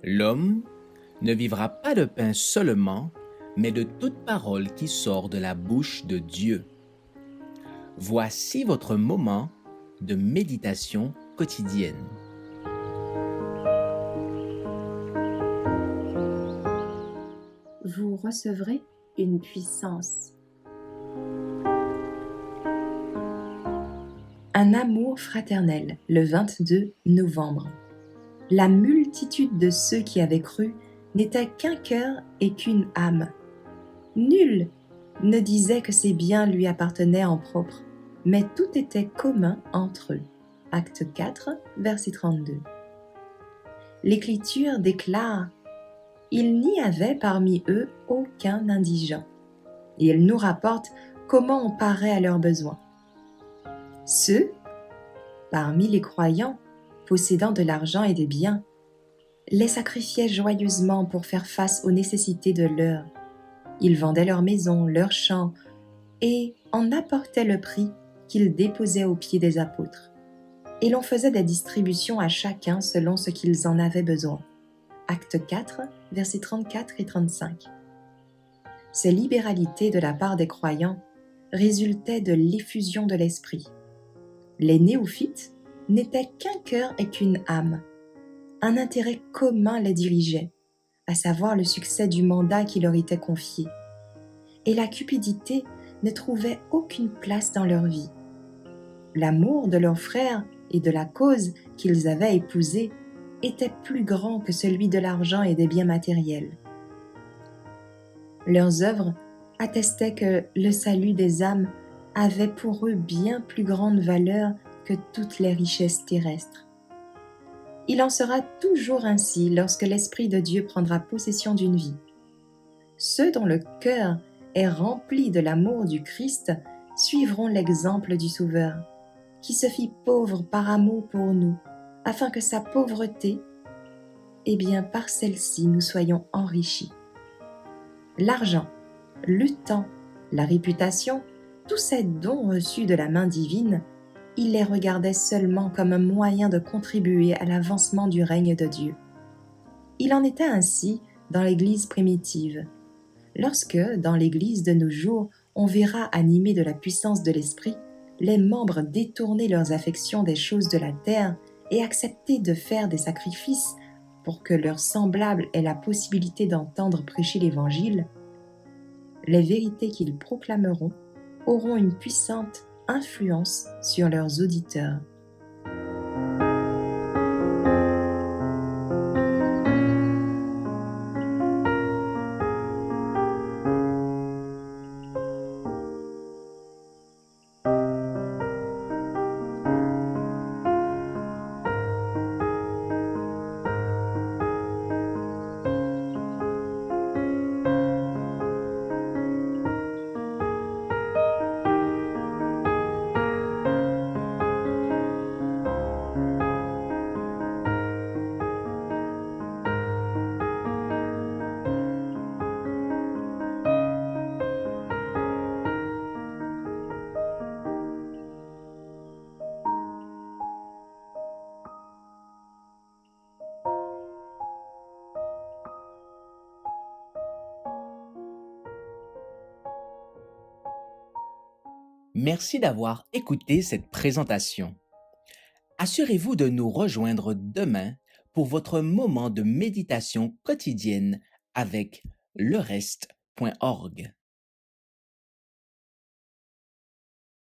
L'homme ne vivra pas de pain seulement, mais de toute parole qui sort de la bouche de Dieu. Voici votre moment de méditation quotidienne. Vous recevrez une puissance. Un amour fraternel, le 22 novembre. La multitude de ceux qui avaient cru n'était qu'un cœur et qu'une âme. Nul ne disait que ses biens lui appartenaient en propre, mais tout était commun entre eux. Acte 4, verset 32. L'Écriture déclare: il n'y avait parmi eux aucun indigent. Et elle nous rapporte comment on paraît à leurs besoins. Ceux, parmi les croyants, possédant de l'argent et des biens, les sacrifiaient joyeusement pour faire face aux nécessités de l'heure. Ils vendaient leurs maisons, leurs champs, et en apportaient le prix qu'ils déposaient aux pieds des apôtres. Et l'on faisait des distributions à chacun selon ce qu'ils en avaient besoin. Acte 4, versets 34 et 35. Ces libéralités de la part des croyants résultaient de l'effusion de l'esprit. Les néophytes n'étaient qu'un cœur et qu'une âme. Un intérêt commun les dirigeait, à savoir le succès du mandat qui leur était confié. Et la cupidité ne trouvait aucune place dans leur vie. L'amour de leurs frères et de la cause qu'ils avaient épousée était plus grand que celui de l'argent et des biens matériels. Leurs œuvres attestaient que le salut des âmes avait pour eux bien plus grande valeur que toutes les richesses terrestres. Il en sera toujours ainsi lorsque l'Esprit de Dieu prendra possession d'une vie. Ceux dont le cœur est rempli de l'amour du Christ suivront l'exemple du Sauveur, qui se fit pauvre par amour pour nous, afin que sa pauvreté, par celle-ci, nous soyons enrichis. L'argent, le temps, la réputation, tous ces dons reçus de la main divine, il les regardait seulement comme un moyen de contribuer à l'avancement du règne de Dieu. Il en était ainsi dans l'Église primitive. Lorsque, dans l'Église de nos jours, on verra animés de la puissance de l'Esprit, les membres détourner leurs affections des choses de la terre et accepter de faire des sacrifices pour que leurs semblables aient la possibilité d'entendre prêcher l'Évangile, les vérités qu'ils proclameront auront une puissante influence sur leurs auditeurs. Merci d'avoir écouté cette présentation. Assurez-vous de nous rejoindre demain pour votre moment de méditation quotidienne avec lereste.org.